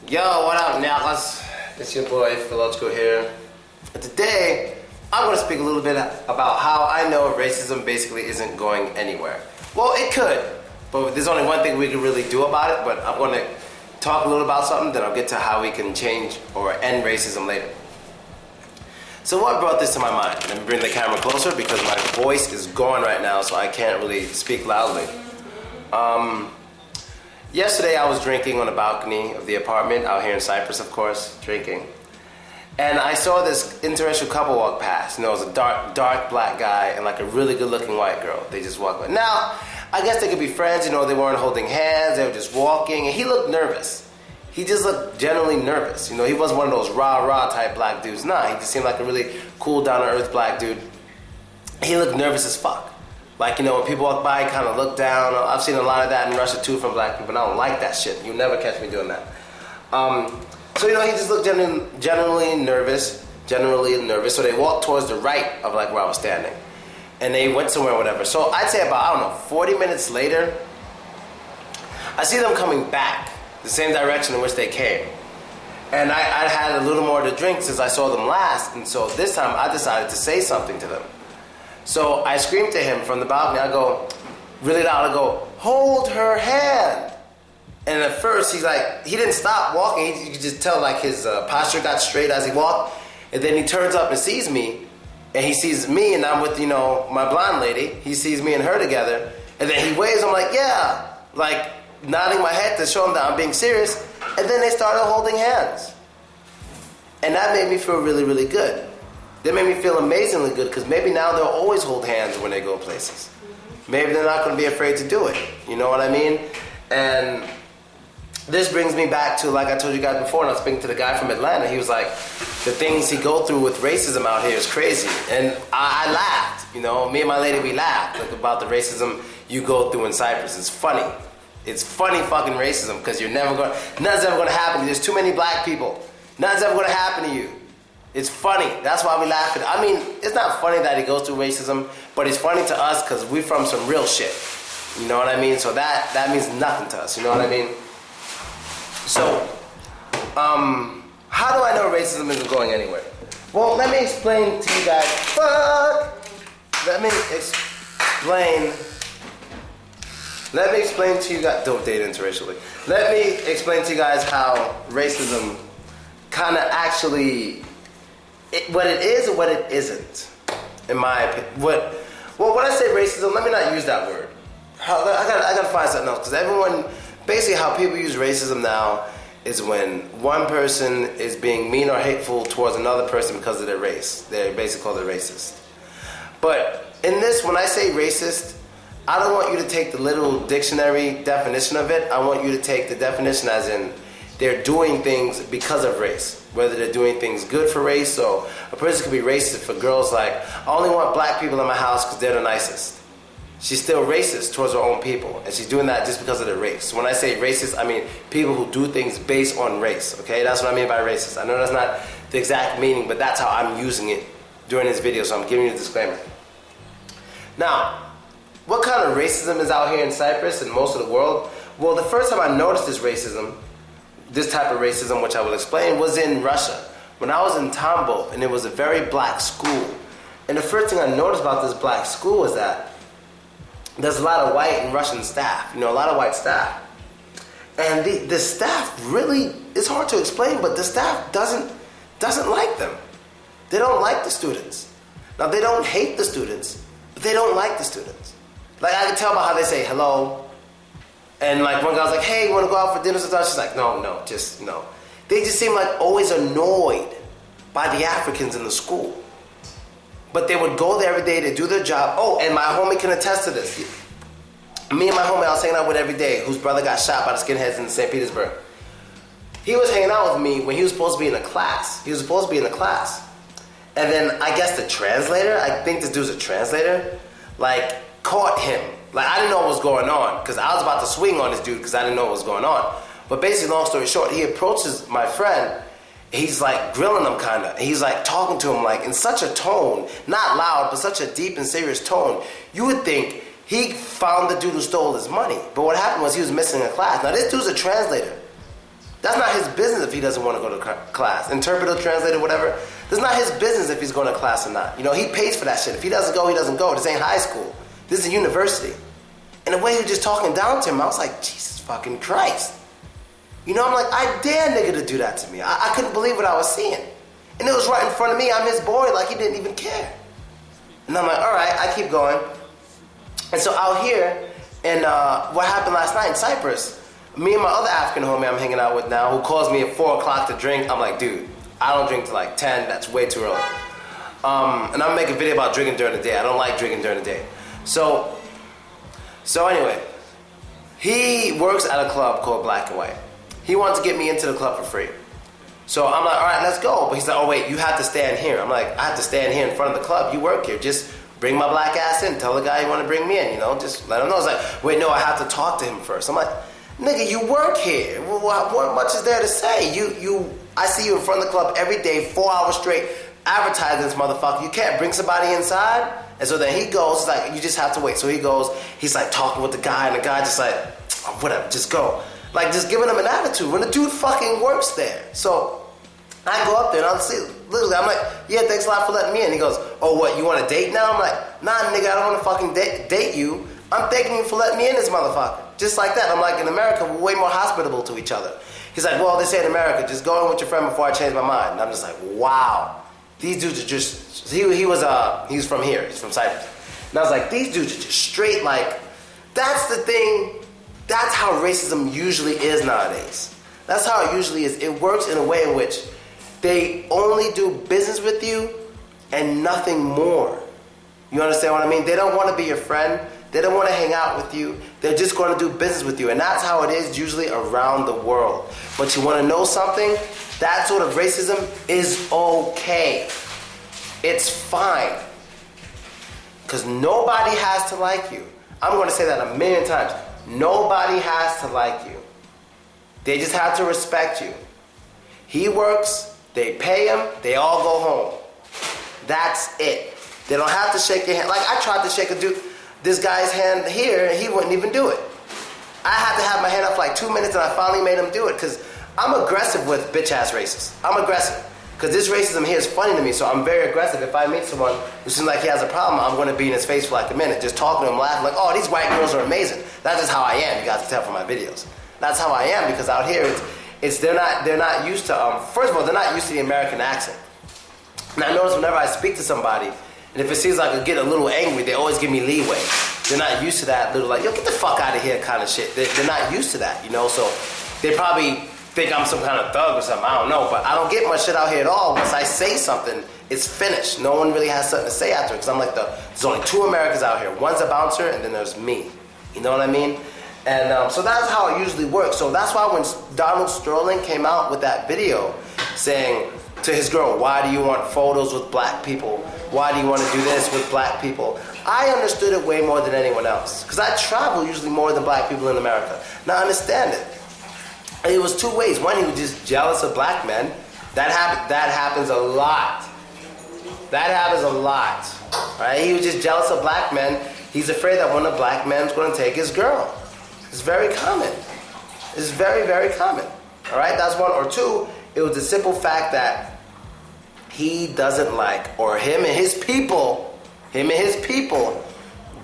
Yo, what up, Nicholas? It's your boy, Philological here. And today, I'm going to speak a little bit about how I know racism basically isn't going anywhere. Well, it could, but there's only one thing we can really do about it, but I'm going to talk a little about something, then I'll get to how we can change or end racism later. So what brought this to my mind? Let me bring the camera closer because my voice is gone right now, so I can't really speak loudly. Yesterday I was drinking on the balcony of the apartment out here in Cyprus, of course, drinking. And I saw this interracial couple walk past. You know, it was a dark black guy and like a really good looking white girl. They just walked by. Now, I guess they could be friends, you know, they weren't holding hands, they were just walking, and he looked nervous. He just looked generally nervous. You know, he wasn't one of those rah-rah type black dudes. Nah, he just seemed like a really cool, down-to-earth black dude. He looked nervous as fuck. Like, you know, when people walk by, kind of look down. I've seen a lot of that in Russia too from black people, and I don't like that shit. You'll never catch me doing that. So, you know, he just looked generally nervous. So they walked towards the right of like where I was standing. And they went somewhere or whatever. So I'd say about, I don't know, 40 minutes later, I see them coming back the same direction in which they came. And I'd had a little more to drink since I saw them last. And so this time I decided to say something to them. So I screamed to him from the balcony. I go, really loud, I go, hold her hand. And at first he's like, he didn't stop walking. You could just tell like his posture got straight as he walked. And then he turns up and sees me. And he sees me and I'm with, you know, my blonde lady. He sees me and her together. And then he waves, I'm like, yeah. Like nodding my head to show him that I'm being serious. And then they started holding hands. And that made me feel really, really good. That made me feel amazingly good because maybe now they'll always hold hands when they go places. Maybe they're not going to be afraid to do it. You know what I mean? And this brings me back to, like I told you guys before, and I was speaking to the guy from Atlanta. He was like, the things he go through with racism out here is crazy. And I laughed. You know, me and my lady, we laughed like, about the racism you go through in Cyprus. It's funny. It's funny fucking racism because nothing's ever going to happen to you. There's too many black people. Nothing's ever going to happen to you. It's funny. That's why we laugh at it. I mean, it's not funny that he goes through racism, but it's funny to us because we're from some real shit. You know what I mean? So that means nothing to us. You know what I mean? So, how do I know racism isn't going anywhere? Well, let me explain to you guys. Let me explain to you guys. Don't date interracially. Let me explain to you guys how racism kind of actually, what it is and what it isn't, in my opinion. When I say racism, let me not use that word. I gotta find something else because everyone. Basically, how people use racism now is when one person is being mean or hateful towards another person because of their race. They're basically called a racist. But in this, when I say racist, I don't want you to take the literal dictionary definition of it. I want you to take the definition as in they're doing things because of race. Whether they're doing things good for race, so a person could be racist for girls like, I only want black people in my house because they're the nicest. She's still racist towards her own people, and she's doing that just because of their race. So when I say racist, I mean people who do things based on race, okay? That's what I mean by racist. I know that's not the exact meaning, but that's how I'm using it during this video, so I'm giving you a disclaimer. Now, what kind of racism is out here in Cyprus and most of the world? Well, the first time I noticed this type of racism, which I will explain, was in Russia. When I was in Tambov, and it was a very black school. And the first thing I noticed about this black school is that there's a lot of white and Russian staff, you know, a lot of white staff. And the staff really, it's hard to explain, but the staff doesn't like them. They don't like the students. Now, they don't hate the students, but they don't like the students. Like, I can tell by how they say hello. And like one guy's like, hey, you want to go out for dinner sometime? She's like, no. They just seem like always annoyed by the Africans in the school. But they would go there every day to do their job. Oh, and my homie can attest to this. Me and my homie I was hanging out with every day, whose brother got shot by the skinheads in St. Petersburg. He was hanging out with me when he was supposed to be in a class. And then I guess the translator, I think this dude's a translator, like caught him. Like I didn't know what was going on because I was about to swing on this dude because I didn't know what was going on. But basically, long story short, he approaches my friend. He's like grilling him kind of. He's like talking to him like in such a tone, not loud, but such a deep and serious tone. You would think he found the dude who stole his money. But what happened was he was missing a class. Now this dude's a translator. That's not his business if he doesn't want to go to class. Interpreter, translator, whatever. That's not his business if he's going to class or not. You know, he pays for that shit. If he doesn't go, he doesn't go. This ain't high school. This is a university. And the way he was just talking down to him, I was like, Jesus fucking Christ. You know, I'm like, I dare nigga to do that to me. I couldn't believe what I was seeing. And it was right in front of me. I'm his boy, like he didn't even care. And I'm like, all right, I keep going. And so out here, and what happened last night in Cyprus, me and my other African homie I'm hanging out with now, who calls me at 4 o'clock to drink, I'm like, dude, I don't drink till like 10, that's way too early. And I'm making a video about drinking during the day. I don't like drinking during the day. So anyway, he works at a club called Black and White. He wants to get me into the club for free. So I'm like, all right, let's go. But he's like, oh wait, you have to stand here. I'm like, I have to stand here in front of the club. You work here. Just bring my black ass in. Tell the guy you want to bring me in, you know, just let him know. It's like, wait, no, I have to talk to him first. I'm like, nigga, you work here. What much is there to say? I see you in front of the club every day, 4 hours straight, advertising this motherfucker. You can't bring somebody inside? And so then he goes, like, you just have to wait. So he goes, he's like talking with the guy, and the guy just like, oh, whatever, just go. Like, just giving him an attitude when the dude fucking works there. So I go up there and literally, I'm like, yeah, thanks a lot for letting me in. He goes, oh, what, you want to date now? I'm like, nah, nigga, I don't want to fucking date you. I'm thanking you for letting me in this motherfucker. Just like that. I'm like, in America, we're way more hospitable to each other. He's like, well, they say in America, just go in with your friend before I change my mind. And I'm just like, wow. These dudes are just, he was from here. He's from Cyprus. And I was like, these dudes are just straight, like, that's the thing. That's how racism usually is nowadays. That's how it usually is. It works in a way in which they only do business with you and nothing more. You understand what I mean? They don't want to be your friend. They don't want to hang out with you. They're just going to do business with you. And that's how it is usually around the world. But you want to know something? That sort of racism is okay. It's fine. Because nobody has to like you. I'm going to say that a million times. Nobody has to like you. They just have to respect you. He works, they pay him, they all go home. That's it. They don't have to shake your hand. Like, I tried to shake this guy's hand here, and he wouldn't even do it. I had to have my hand up for like 2 minutes, and I finally made him do it, because I'm aggressive with bitch-ass racists. I'm aggressive. Because this racism here is funny to me, so I'm very aggressive. If I meet someone who seems like he has a problem, I'm going to be in his face for like a minute, just talking to him, laughing, like, oh, these white girls are amazing. That's just how I am. You guys can tell from my videos. That's how I am, because out here, they're not used to, first of all, they're not used to the American accent. And I notice whenever I speak to somebody, and if it seems like I get a little angry, they always give me leeway. They're not used to that little, like, yo, get the fuck out of here kind of shit. They're not used to that, you know, so they probably think I'm some kind of thug or something, I don't know, but I don't get much shit out here at all. Once I say something, it's finished. No one really has something to say after it, because I'm like there's only 2 Americans out here. One's a bouncer, and then there's me. You know what I mean? And so that's how it usually works. So that's why when Donald Sterling came out with that video saying to his girl, why do you want photos with black people? Why do you want to do this with black people? I understood it way more than anyone else, because I travel usually more than black people in America. Now I understand it. It was 2 ways. One, he was just jealous of black men. That happens a lot. That happens a lot. Right? He was just jealous of black men. He's afraid that one of the black men's going to take his girl. It's very common. It's very, very common. All right? That's one. Or 2, it was the simple fact that he doesn't like, or him and his people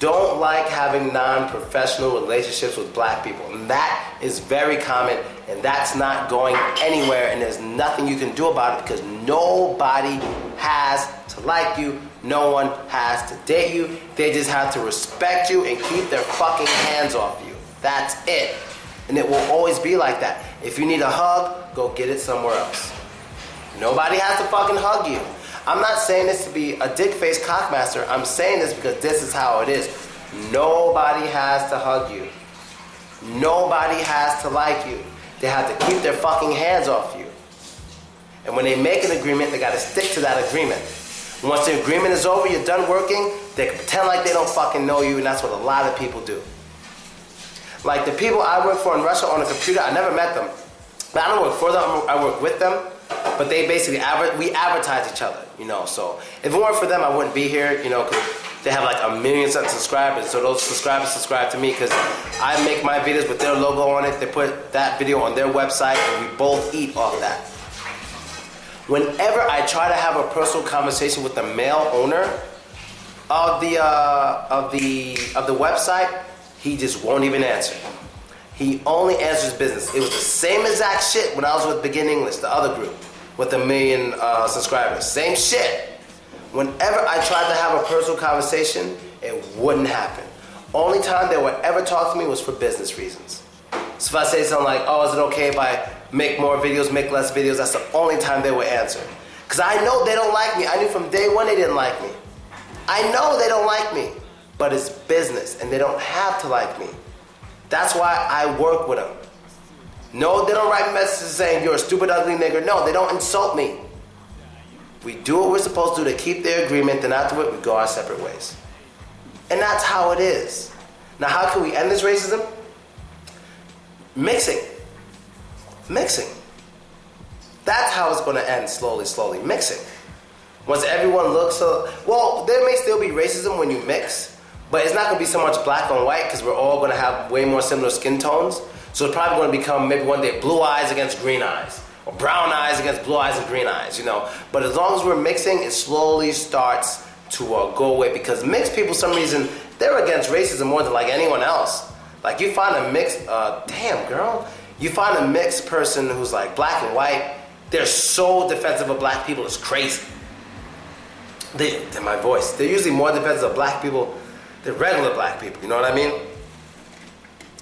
don't like having non-professional relationships with black people. And that is very common, and that's not going anywhere, and there's nothing you can do about it, because nobody has to like you. No one has to date you. They just have to respect you and keep their fucking hands off you. That's it. And it will always be like that. If you need a hug, go get it somewhere else. Nobody has to fucking hug you. I'm not saying this to be a dick-faced cockmaster. I'm saying this because this is how it is. Nobody has to hug you. Nobody has to like you. They have to keep their fucking hands off you. And when they make an agreement, they got to stick to that agreement. Once the agreement is over, you're done working, they can pretend like they don't fucking know you, and that's what a lot of people do. Like the people I work for in Russia on a computer, I never met them. But I don't work for them, I work with them. But they basically, we advertise each other, you know. So if it weren't for them, I wouldn't be here, you know, because they have like 1 million subscribers. So those subscribers subscribe to me because I make my videos with their logo on it. They put that video on their website, and we both eat off that. Whenever I try to have a personal conversation with the male owner of the website, he just won't even answer. He only answers business. It was the same exact shit when I was with Begin English, the other group, with 1 million subscribers. Same shit. Whenever I tried to have a personal conversation, it wouldn't happen. Only time they would ever talk to me was for business reasons. So if I say something like, oh, is it okay if I make more videos, make less videos, that's the only time they would answer. Because I know they don't like me. I knew from day one they didn't like me. I know they don't like me, but it's business and they don't have to like me. That's why I work with them. No, they don't write messages saying you're a stupid, ugly nigger. No, they don't insult me. We do what we're supposed to do to keep their agreement, then afterward we go our separate ways. And that's how it is. Now how can we end this racism? Mixing. Mixing. That's how it's going to end slowly, slowly. Mixing. Once everyone looks, well, there may still be racism when you mix, but it's not going to be so much black on white because we're all going to have way more similar skin tones. So it's probably going to become maybe one day blue eyes against green eyes, or brown eyes against blue eyes and green eyes, you know. But as long as we're mixing, it slowly starts to go away because mixed people, for some reason, they're against racism more than like anyone else. Like you find a mixed, damn girl, you find a mixed person who's like black and white, they're so defensive of black people, it's crazy. My voice, they're usually more defensive of black people than regular black people, you know what I mean?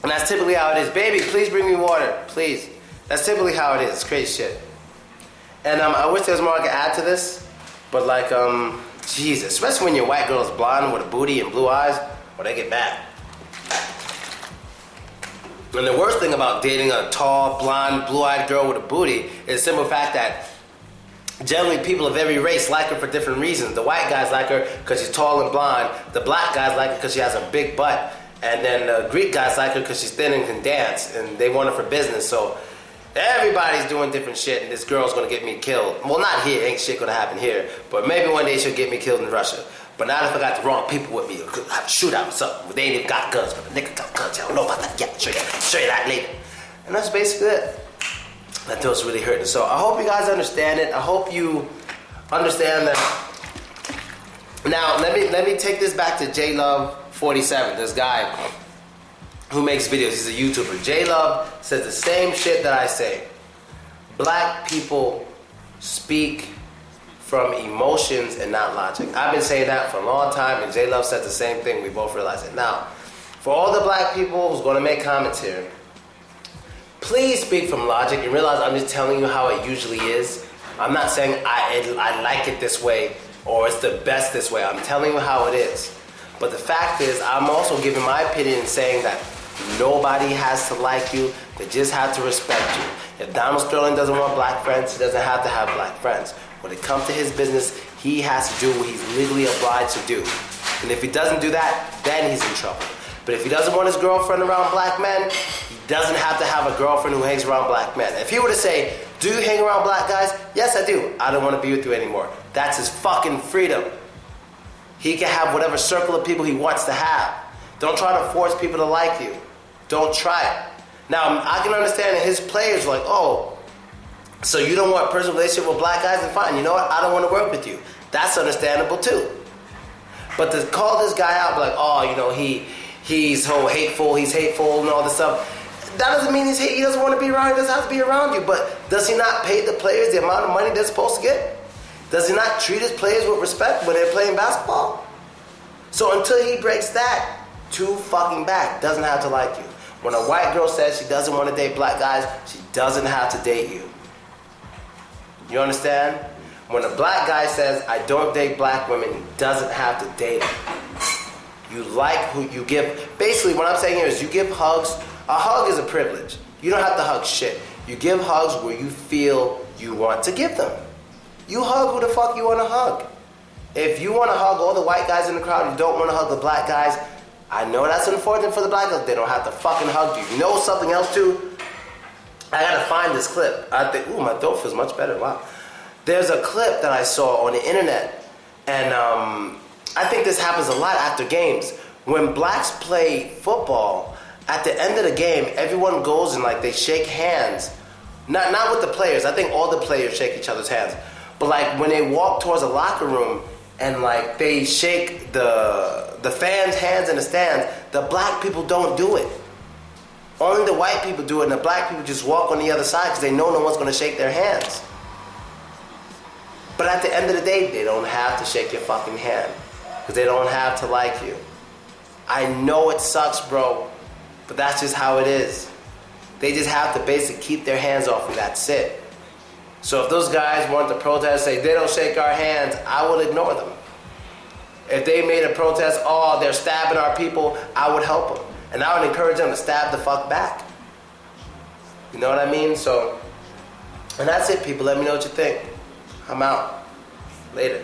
And that's typically how it is. Baby, please bring me water, please. That's typically how it is. It's crazy shit. And I wish there was more I could add to this, but like, Jesus, especially when your white girl's blonde with a booty and blue eyes, or they get mad. And the worst thing about dating a tall, blonde, blue-eyed girl with a booty is the simple fact that generally people of every race like her for different reasons. The white guys like her because she's tall and blonde. The black guys like her because she has a big butt. And then the Greek guys like her because she's thin and can dance, and they want her for business. So everybody's doing different shit, and this girl's gonna get me killed. Well, not here, ain't shit gonna happen here, but maybe one day she'll get me killed in Russia. But not if I got the wrong people with me, or have a shootout or something. They ain't even got guns, but the nigga got guns. I don't know about that. Yeah, show you that later. And that's basically it. That feels really hurting. So I hope you guys understand it. I hope you understand that. Now let me take this back to JLove47, this guy who makes videos. He's a YouTuber. JLove says the same shit that I say. Black people speak from emotions and not logic. I've been saying that for a long time, and JLove said the same thing. We both realize it. Now, for all the black people who's going to make comments here, please speak from logic and realize I'm just telling you how it usually is. I'm not saying I like it this way or it's the best this way. I'm telling you how it is. But the fact is, I'm also giving my opinion and saying that nobody has to like you. They just have to respect you. If Donald Sterling doesn't want black friends, he doesn't have to have black friends. When it comes to his business, he has to do what he's legally obliged to do. And if he doesn't do that, then he's in trouble. But if he doesn't want his girlfriend around black men, he doesn't have to have a girlfriend who hangs around black men. If he were to say, do you hang around black guys? Yes, I do. I don't want to be with you anymore. That's his fucking freedom. He can have whatever circle of people he wants to have. Don't try to force people to like you. Don't try it. Now, I can understand that his players are like, oh, so you don't want a personal relationship with black guys? Then fine. You know what? I don't want to work with you. That's understandable too. But to call this guy out, like, oh, you know, he's so hateful, he's hateful and all this stuff, that doesn't mean he doesn't want to be around you. He doesn't have to be around you. But does he not pay the players the amount of money they're supposed to get? Does he not treat his players with respect when they're playing basketball? So until he breaks that, too fucking bad. Doesn't have to like you. When a white girl says she doesn't want to date black guys, she doesn't have to date you. You understand? When a black guy says, I don't date black women, he doesn't have to date them. You like who you give. Basically, what I'm saying here is you give hugs. A hug is a privilege. You don't have to hug shit. You give hugs where you feel you want to give them. You hug who the fuck you want to hug. If you want to hug all the white guys in the crowd, you don't want to hug the black guys, I know that's unfortunate for the black guys. They don't have to fucking hug you. You know something else too? I gotta find this clip. I think, ooh, my throat feels much better. Wow. There's a clip that I saw on the internet, and I I think this happens a lot after games. When blacks play football, at the end of the game, everyone goes and like they shake hands. Not with the players. I think all the players shake each other's hands. But like when they walk towards a locker room and like they shake the fans' hands in the stands, the black people don't do it. Only the white people do it, and the black people just walk on the other side because they know no one's going to shake their hands. But at the end of the day, they don't have to shake your fucking hand because they don't have to like you. I know it sucks, bro, but that's just how it is. They just have to basically keep their hands off, and that's it. So if those guys want to protest, say they don't shake our hands, I will ignore them. If they made a protest, oh, they're stabbing our people, I would help them. And I would encourage them to stab the fuck back. You know what I mean? So, and that's it, people. Let me know what you think. I'm out. Later.